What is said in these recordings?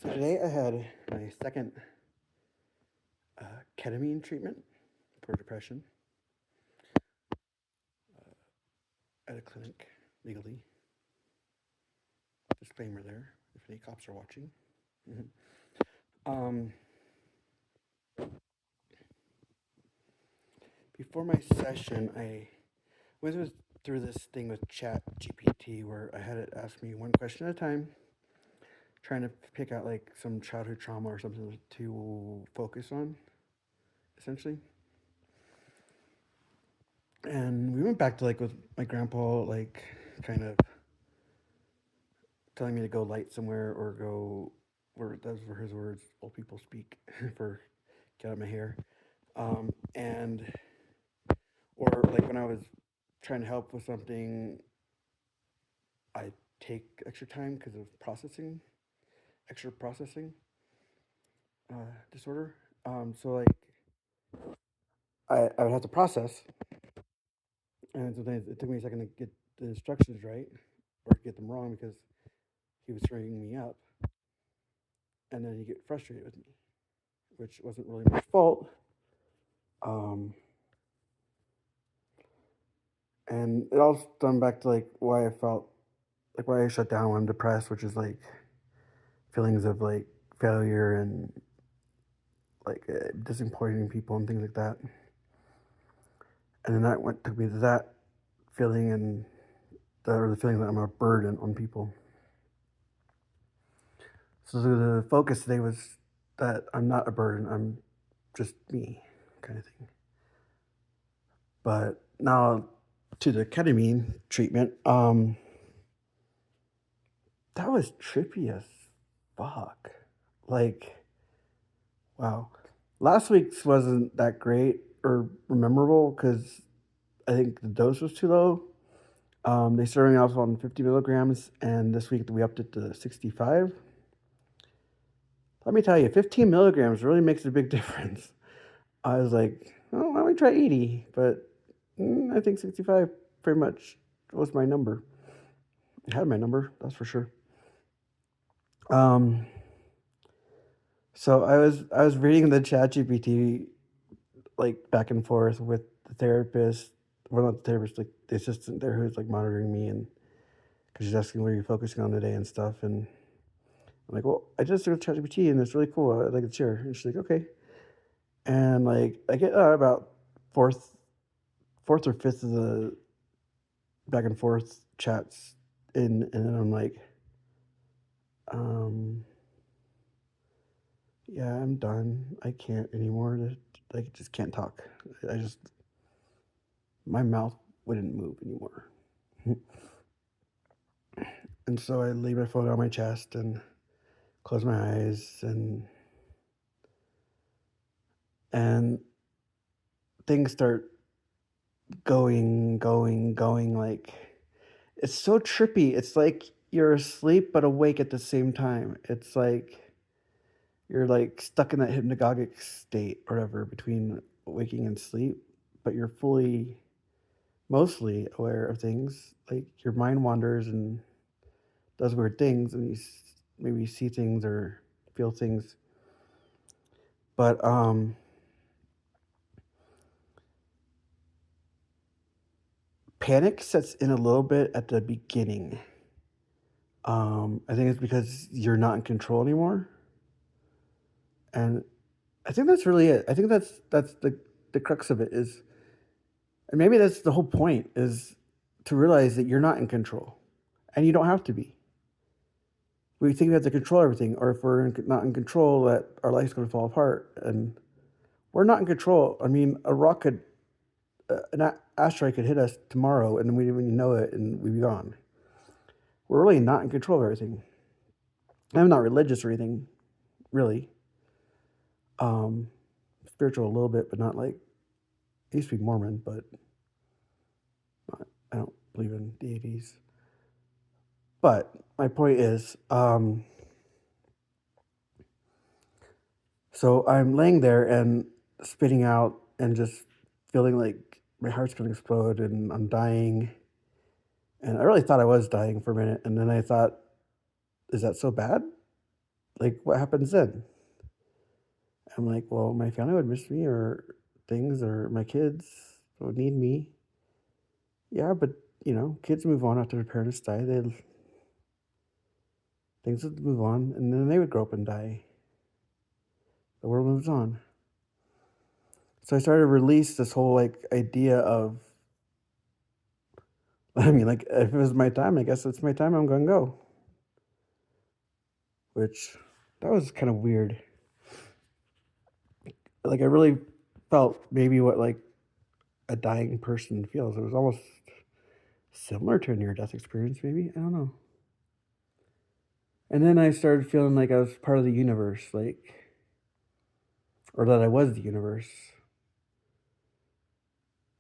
So today I had my second ketamine treatment for depression at a clinic, legally. Disclaimer there, if any cops are watching. Mhm. Um, Before my session, I went through this thing with Chat GPT where I had it ask me one question at a time, trying to pick out like some childhood trauma or something to focus on, essentially. And we went back to like with my grandpa, like kind of telling me to go light somewhere or go where those were his words, old people speak for get out my hair. And or like when I was trying to help with something, I take extra time because of extra processing disorder. So like I would have to process, and sometimes it took me a second to get the instructions right or get them wrong because he was ringing me up, and then he'd get frustrated with me, which wasn't really my fault. Um, and it all stemmed back to like why I felt like why I shut down when I'm depressed, which is like feelings of like failure and like disappointing people and things like that. And then that went took me to that feeling and the feeling that I'm a burden on people. So the focus today was that I'm not a burden. I'm just me, kind of thing. But now to the ketamine treatment. That was trippy as fuck. Like, wow. Last week's wasn't that great or memorable because I think the dose was too low. They started me off on 50 milligrams, and this week we upped it to 65. Let me tell you, 15 milligrams really makes a big difference. I was like, oh, why don't we try 80? But I think 65 pretty much was my number. It had my number, that's for sure. Um, so I was reading the chat GPT like back and forth with the therapist, well not the therapist, like the assistant there who's like monitoring me and because she's asking what are you focusing on today and stuff. And I'm like, well, I just took ChatGPT and it's really cool. I'd like to share. And she's like, okay. And like I get about fourth, fourth or fifth of the back and forth chats in, and then I'm like, um, yeah, I'm done. I can't anymore. Like, I just can't talk. I just my mouth wouldn't move anymore. And so I lay my phone on my chest and close my eyes and things start going like it's so trippy. It's like you're asleep but awake at the same time. It's like you're like stuck in that hypnagogic state or whatever between waking and sleep, but you're fully mostly aware of things. Like your mind wanders and does weird things and maybe see things or feel things. But panic sets in a little bit at the beginning. I think it's because you're not in control anymore, and I think that's really it. I think that's the crux of it is, and maybe that's the whole point is to realize that you're not in control, and you don't have to be. We think we have to control everything, or if we're not in control, that our life's going to fall apart, and we're not in control. I mean, an asteroid could hit us tomorrow, and we didn't even know it, and we'd be gone. We're really not in control of everything. I'm not religious or anything, really. Um, Spiritual a little bit, but not like I used to be Mormon, but I don't believe in deities. But my point is, so I'm laying there and spitting out and just feeling like my heart's gonna explode and I'm dying. And I really thought I was dying for a minute, and then I thought, is that so bad? like, what happens then? I'm like, well, my family would miss me or things, or my kids would need me. Yeah, but kids move on after their parents die. Things would move on, and then they would grow up and die. The world moves on. So I started to release this whole like idea of, I mean, like if it was my time, I guess it's my time. I'm gonna go. Which that was kind of weird. Like I really felt maybe what like a dying person feels. It was almost similar to a near death experience, maybe. I don't know. And then I started feeling like I was part of the universe, like, or that I was the universe.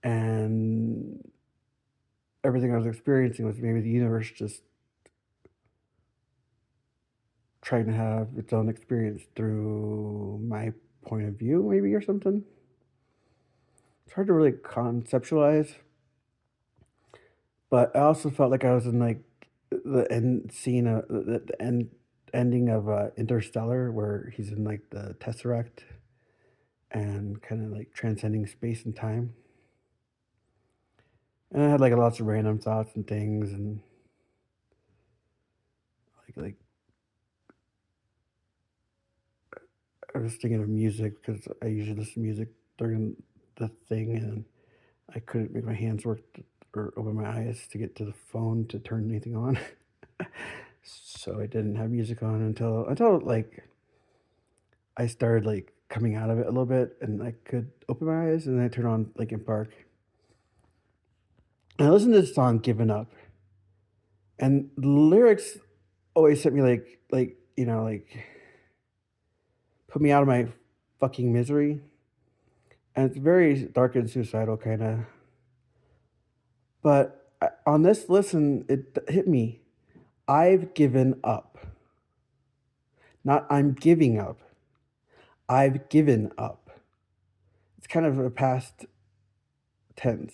And everything I was experiencing was maybe the universe just trying to have its own experience through my point of view, maybe, or something. It's hard to really conceptualize, but I also felt like I was in like the end scene of the ending of Interstellar, where he's in like the Tesseract and kind of like transcending space and time. And I had like lots of random thoughts and things, and like I was thinking of music because I usually listen to music during the thing, and I couldn't make my hands work or open my eyes to get to the phone to turn anything on. So I didn't have music on until like I started like coming out of it a little bit, and I could open my eyes, and then I turned on Linkin Park. And I listened to this song "Given Up," and the lyrics always hit me like like put me out of my fucking misery. And it's very dark and suicidal kind of. But on this listen, it hit me. I've given up. Not I'm giving up. I've given up. It's kind of a past tense,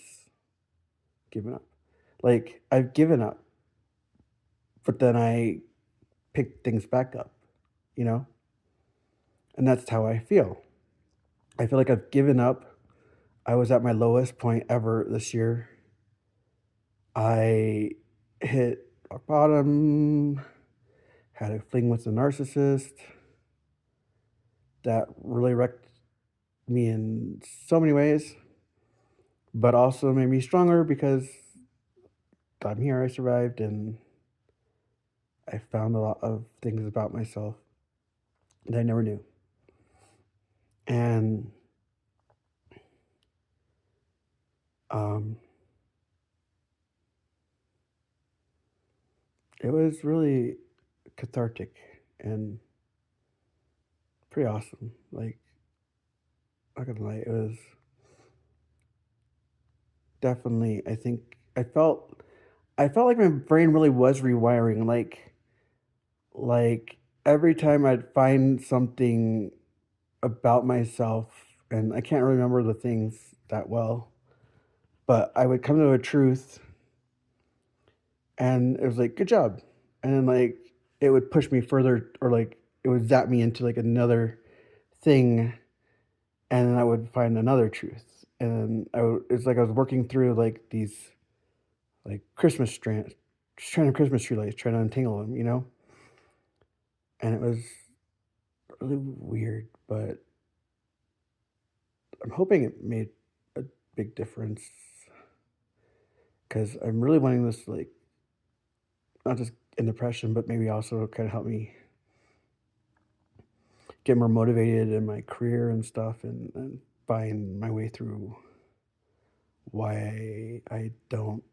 given up. Like I've given up, but then I pick things back up, you know? And that's how I feel. I feel like I've given up. I was at my lowest point ever this year. I hit rock bottom, had a fling with a narcissist that really wrecked me in so many ways, but also made me stronger because I'm here, I survived, and I found a lot of things about myself that I never knew. And um, it was really cathartic and pretty awesome. Like, not gonna lie, it was definitely, I think, I felt like my brain really was rewiring. Like every time I'd find something about myself, and I can't really remember the things that well, but I would come to a truth, and it was like, "Good job," and then like it would push me further, or like it would zap me into like another thing, and then I would find another truth, and it's like I was working through like these like Christmas strands, just trying to Christmas tree lights, trying to untangle them, and it was really weird, but I'm hoping it made a big difference because I'm really wanting this, like, not just in depression, but maybe also kind of help me get more motivated in my career and stuff, and find my way through why I don't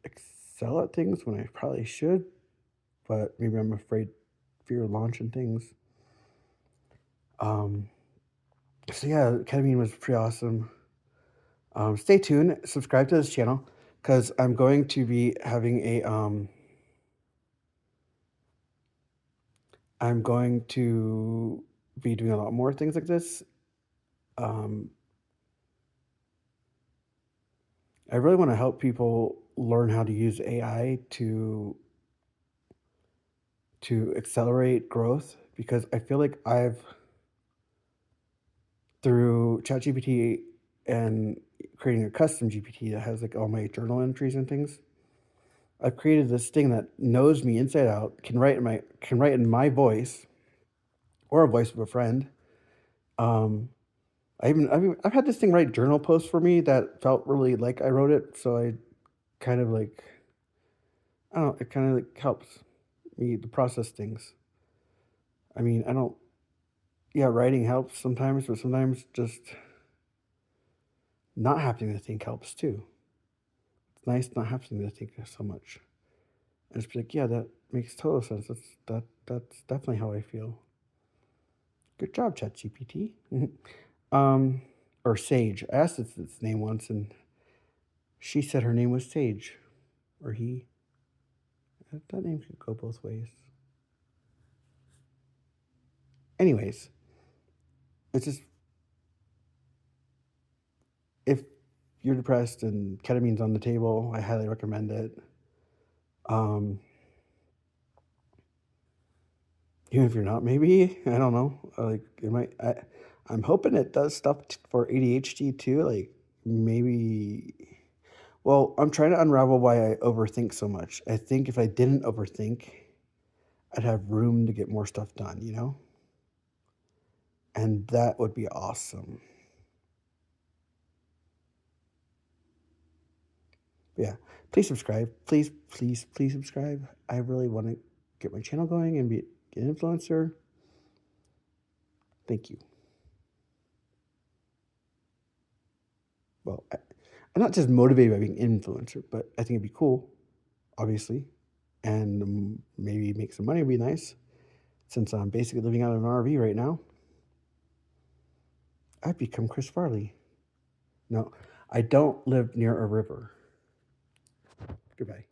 excel at things when I probably should, but maybe I'm afraid, fear of launching things. Um, so yeah, ketamine was pretty awesome. Stay tuned, subscribe to this channel because I'm going to be having I'm going to be doing a lot more things like this. Um, I really want to help people learn how to use AI to accelerate growth because I feel like I've through ChatGPT and creating a custom GPT that has like all my journal entries and things. I've created this thing that knows me inside out, can write in my voice or a voice of a friend. Um, I've had this thing write journal posts for me that felt really like I wrote it, so I kind of like I don't know, it kind of like helps me to process things. I mean, I don't yeah, writing helps sometimes, but sometimes just not having to think helps too. It's nice not having to think so much. And just be like, yeah, that makes total sense. That's definitely how I feel. Good job, ChatGPT. um, or Sage. I asked its name once, and she said her name was Sage, or he. That name could go both ways. Anyways, it's just if you're depressed and ketamine's on the table, I highly recommend it. Um, even if you're not, maybe I don't know. Like it might. I'm hoping it does stuff for ADHD too. Like maybe. Well, I'm trying to unravel why I overthink so much. I think if I didn't overthink, I'd have room to get more stuff done, you know? And that would be awesome. Yeah. Please subscribe. Please, please, please subscribe. I really want to get my channel going and be an influencer. Thank you. Well, I'm not just motivated by being an influencer, but I think it'd be cool, obviously. And maybe make some money would be nice. Since I'm basically living out of an RV right now, I've become Chris Farley. No, I don't live near a river. Goodbye.